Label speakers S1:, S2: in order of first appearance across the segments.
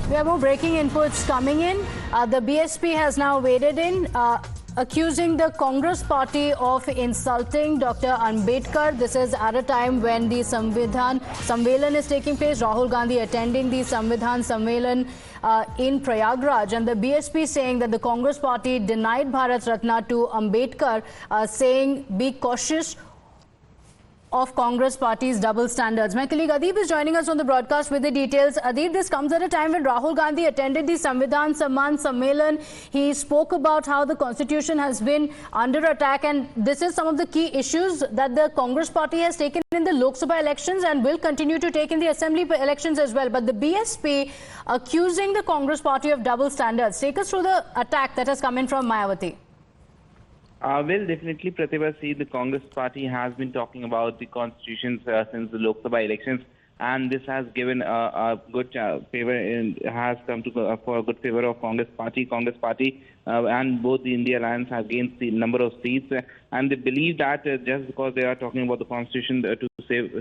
S1: We have more breaking inputs coming in. The BSP has now waded in, accusing the Congress party of insulting Dr. Ambedkar. This is at a time when the Samvidhan Sammelan is taking place. Rahul Gandhi attending the Samvidhan Sammelan in Prayagraj, and the BSP saying that the Congress party denied Bharat Ratna to Ambedkar, saying be cautious of Congress party's double standards. My colleague Adib is joining us on the broadcast with the details. Adib, this comes at a time when Rahul Gandhi attended the Samvidhan Samman Sammelan. He spoke about how the constitution has been under attack, and this is some of the key issues that the Congress party has taken in the Lok Sabha elections and will continue to take in the assembly elections as well. But the BSP accusing the Congress party of double standards. Take us through the attack that has come in from Mayawati.
S2: Well, definitely, Pratibha, see, the Congress party has been talking about the constitution since the Lok Sabha elections, and this has given a good favor, and has come to for a good favor of Congress party. And both the India Alliance have gained the number of seats, and they believe that just because they are talking about the constitution to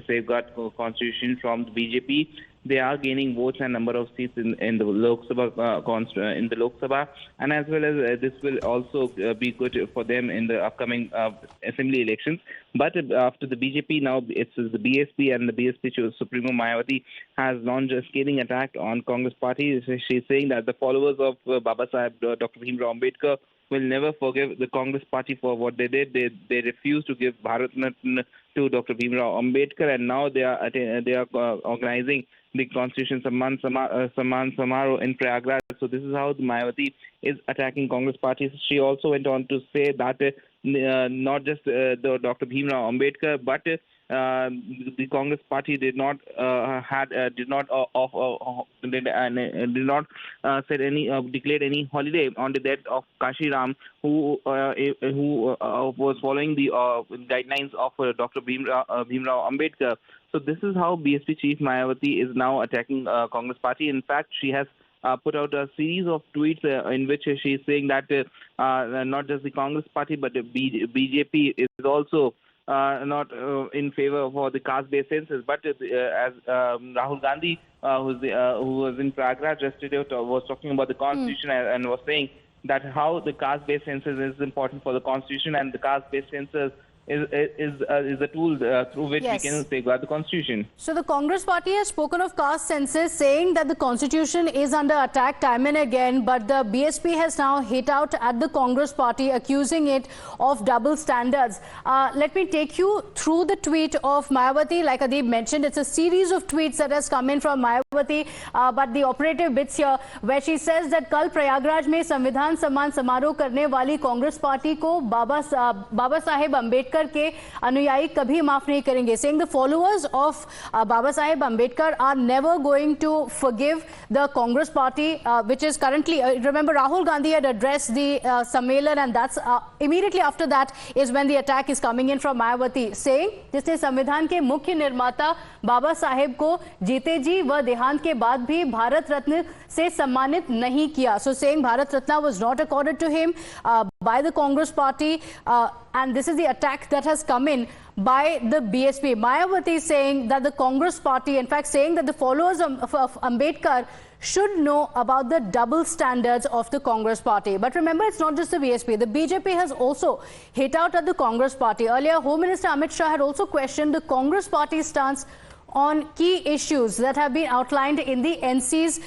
S2: safeguard constitution from the BJP, they are gaining votes and number of seats in the Lok Sabha, and as well as this will also be good for them in the upcoming assembly elections. But after the BJP, now it's the BSP, and the BSP Supremo Mayawati has launched a scathing attack on Congress party. She's saying that the followers of Baba Saheb, Dr. Bhimrao Ambedkar, will never forgive the Congress party for what they did. They refused to give Bharat Ratna to Dr. Bhimrao Ambedkar, and now they are organizing the Constitution Samman Samaro in Prayagraj. So this is how the Mayawati is attacking Congress party. She also went on to say that not just the Dr. Bhimrao Ambedkar, but the Congress party did not declared any holiday on the death of Kashi Ram, who was following the guidelines of Dr. Bhimrao Ambedkar. So this is how BSP chief Mayawati is now attacking Congress party. In fact, she has put out a series of tweets in which she is saying that not just the Congress party but the BJP is also not in favor for the caste-based census. But as Rahul Gandhi, who was in Prayagraj yesterday, was talking about the constitution and was saying that how the caste-based census is important for the constitution, and the caste-based census is a tool through which we can safeguard the constitution.
S1: So the Congress party has spoken of caste census, saying that the constitution is under attack time and again, but the BSP has now hit out at the Congress party, accusing it of double standards. Let me take you through the tweet of Mayawati. Like Adib mentioned, it's a series of tweets that has come in from Mayawati, but the operative bits here, where she says that कल प्रयागराज में संविधान सम्मान समारोह करने वाली Congress party को बाबा साहेब अम्बेडकर के अनुयायी कभी माफ नहीं करेंगे, saying the followers of Baba Saheb Ambedkar are never going to forgive the Congress party, which is currently, remember Rahul Gandhi had addressed the Sammelan, and that's immediately after that is when the attack is coming in from Mayawati, saying जिसने संविधान के मुख्य निर्माता बाबा साहेब को जीते जी व देहांत के बाद भी भारत रत्न से सम्मानित नहीं किया. So saying Bharat Ratna was not accorded to him by the Congress party, and this is the attack that has come in by the BSP. Mayawati saying that the Congress party, in fact saying that the followers of Ambedkar should know about the double standards of the Congress party. But remember, it's not just the BSP. The BJP has also hit out at the Congress party. Earlier, Home Minister Amit Shah had also questioned the Congress party's stance on key issues that have been outlined in the NC's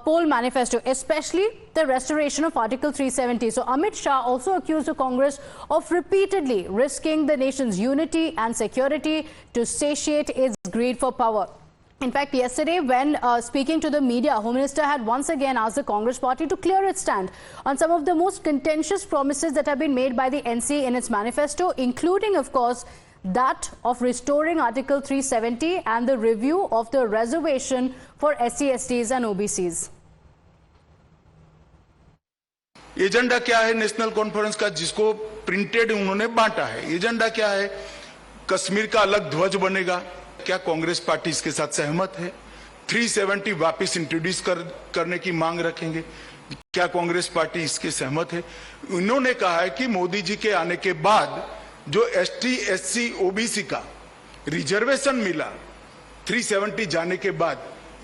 S1: poll manifesto, especially the restoration of Article 370. So Amit Shah also accused the Congress of repeatedly risking the nation's unity and security to satiate its greed for power. In fact, yesterday when speaking to the media, Home Minister had once again asked the Congress party to clear its stand on some of the most contentious promises that have been made by the NC in its manifesto, including, of course, that of restoring Article 370 and the review of the reservation for SC, STs and OBCs.
S3: Agenda क्या है national conference का, जिसको printed उन्होंने बांटा है? Agenda क्या है? कश्मीर का अलग ध्वज बनेगा. क्या कांग्रेस पार्टी इसके साथ सहमत है? 370 वापस इंट्रोड्यूस करने की मांग रखेंगे. क्या कांग्रेस पार्टी इसके सहमत है? उन्होंने कहा है कि मोदी जी के आने के बाद जो ST, SC, OBC का रिजर्वेशन मिला 370 जाने के बाद,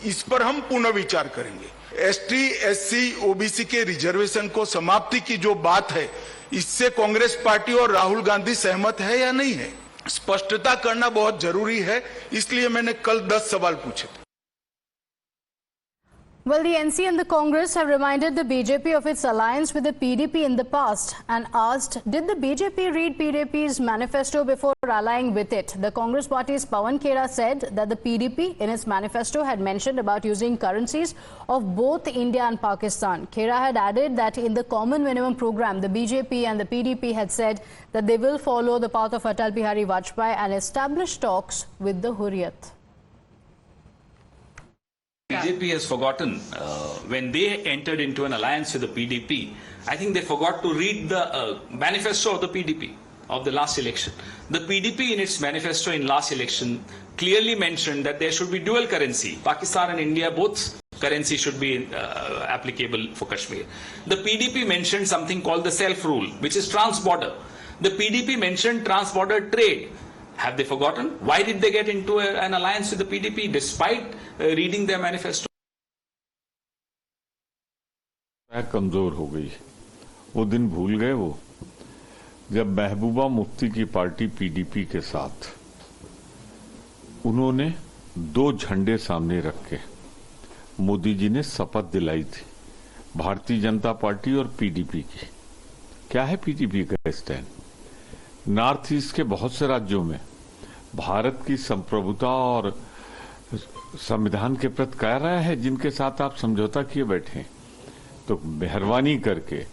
S3: इस पर हम पुनर्विचार करेंगे. एसटी, एससी, ओबीसी के रिजर्वेशन को समाप्ति की जो बात है, इससे कांग्रेस पार्टी और राहुल गांधी सहमत है या नहीं है? स्पष्टता करना बहुत जरूरी है, इसलिए मैंने कल 10 सवाल पूछे थे।
S1: Well, the NC and the Congress have reminded the BJP of its alliance with the PDP in the past and asked, did the BJP read PDP's manifesto before allying with it? The Congress party's Pawan Khera said that the PDP in its manifesto had mentioned about using currencies of both India and Pakistan. Khera had added that in the common minimum program, the BJP and the PDP had said that they will follow the path of Atal Bihari Vajpayee and establish talks with the Hurriyat.
S4: BJP has forgotten when they entered into an alliance with the PDP. I think they forgot to read the manifesto of the PDP of the last election. The PDP in its manifesto in last election clearly mentioned that there should be dual currency. Pakistan and India, both currency should be applicable for Kashmir. The PDP mentioned something called the self-rule, which is trans-border. The PDP mentioned trans-border trade. Have they forgotten? Why did they get into an alliance with the PDP despite reading their manifesto?
S5: कमजोर हो गई। वो दिन भूल गए वो जब महबूबा मुफ्ती की पार्टी पीडीपी के साथ उन्होंने 2 झंडे सामने रख के मोदी जी ने शपथ दिलाई थी भारतीय जनता पार्टी और पीडीपी की। क्या है पीडीपी का स्टैंड? नॉर्थ ईस्ट के बहुत से राज्यों में भारत की संप्रभुता और संविधान के प्रति कह रहा है जिनके साथ आप समझौता किए बैठे हैं। तो मेहरबानी करके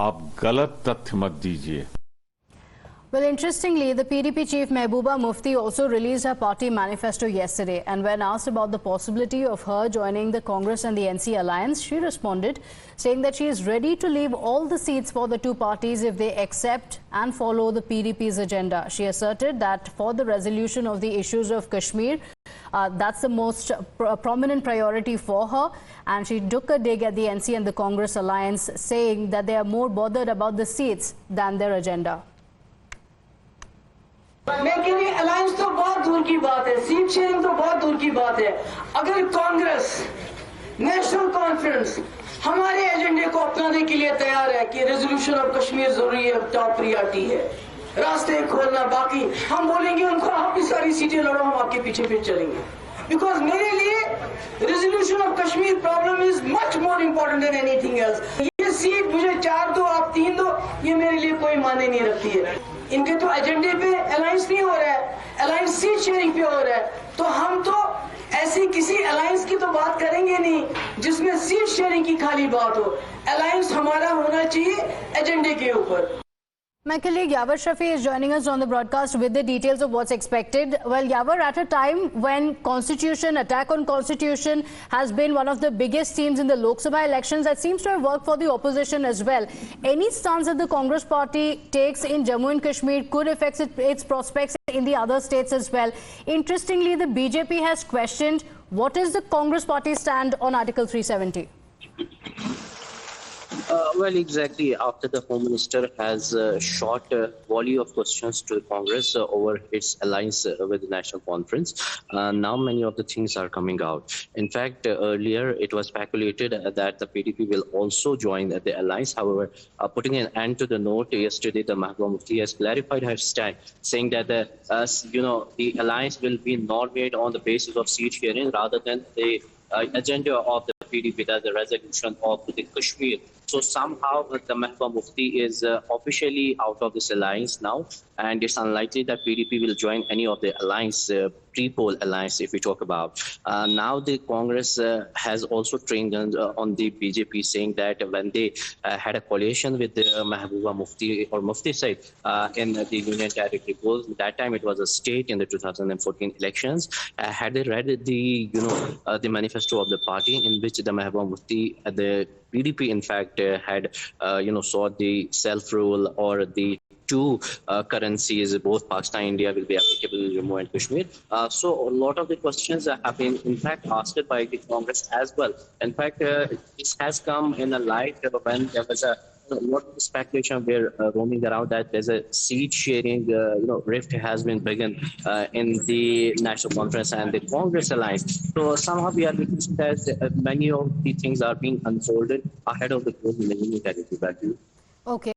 S5: आप गलत तथ्य मत दीजिए।
S1: Well, interestingly, the PDP chief Mehbooba Mufti also released her party manifesto yesterday, and when asked about the possibility of her joining the Congress and the NC alliance, she responded saying that she is ready to leave all the seats for the two parties if they accept and follow the PDP's agenda. She asserted that for the resolution of the issues of Kashmir, that's the most prominent priority for her, and she took a dig at the NC and the Congress alliance, saying that they are more bothered about the seats than their agenda.
S6: लेकिन ये alliance तो बहुत दूर की बात है, seat sharing तो बहुत दूर की बात है। अगर कांग्रेस नेशनल कॉन्फ्रेंस हमारे एजेंडे को अपनाने के लिए तैयार है कि रेजोल्यूशन ऑफ कश्मीर जरूरी है, टॉप प्रियॉरिटी है, रास्ते खोलना, बाकी हम बोलेंगे उनको आप भी सारी सीटें लड़ो, हम आपके पीछे फिर चलेंगे। बिकॉज मेरे लिए resolution of Kashmir problem is much more important than anything else. ये सीट मुझे 4 दो, आप 3 दो, ये मेरे लिए कोई मायने नहीं रखती है। इनके तो एजेंडे पे अलायंस नहीं हो रहा है, अलायंस सीट शेयरिंग पे हो रहा है, तो हम तो ऐसी किसी अलायंस की तो बात करेंगे नहीं जिसमें सीट शेयरिंग की खाली बात हो। अलायंस हमारा होना चाहिए एजेंडे के ऊपर।
S1: My colleague Yavar Shafi is joining us on the broadcast with the details of what's expected. Well, Yavar, at a time when attack on constitution has been one of the biggest themes in the Lok Sabha elections, that seems to have worked for the opposition as well. Any stance that the Congress party takes in Jammu and Kashmir could affect its prospects in the other states as well. Interestingly, the BJP has questioned what is the Congress party's stand on Article 370.
S7: Well, exactly. After the Home Minister has shot a volley of questions to Congress over its alliance with the National Conference, now many of the things are coming out. In fact, earlier it was speculated that the PDP will also join the alliance. However, putting an end to the note yesterday, the Mehbooba Mufti has clarified her stand, saying that the alliance will be not made on the basis of seat sharing rather than the agenda of the PDP, that's the resolution of the Kashmir. So somehow the Mehbooba Mufti is officially out of this alliance now, and it's unlikely that PDP will join any of the alliance, pre-poll alliance if we talk about. Now the Congress has also trained on the BJP, saying that when they had a coalition with the Mehbooba Mufti or Mufti side in the Union Territory polls, that time it was a state in the 2014 elections, had they read the the manifesto of the party in which the Mehbooba Mufti, the PDP in fact had sought the self-rule or the two currencies, both Pakistan and India will be applicable in Jammu and Kashmir. So a lot of the questions have been in fact asked by the Congress as well. In fact, this has come in a light when there was a a lot of speculation were roaming around that there's a seat sharing, rift has been begun in the National Conference and the Congress alliance. So somehow we are witnessing that many of the things are being unfolded ahead of the closing.
S1: Okay.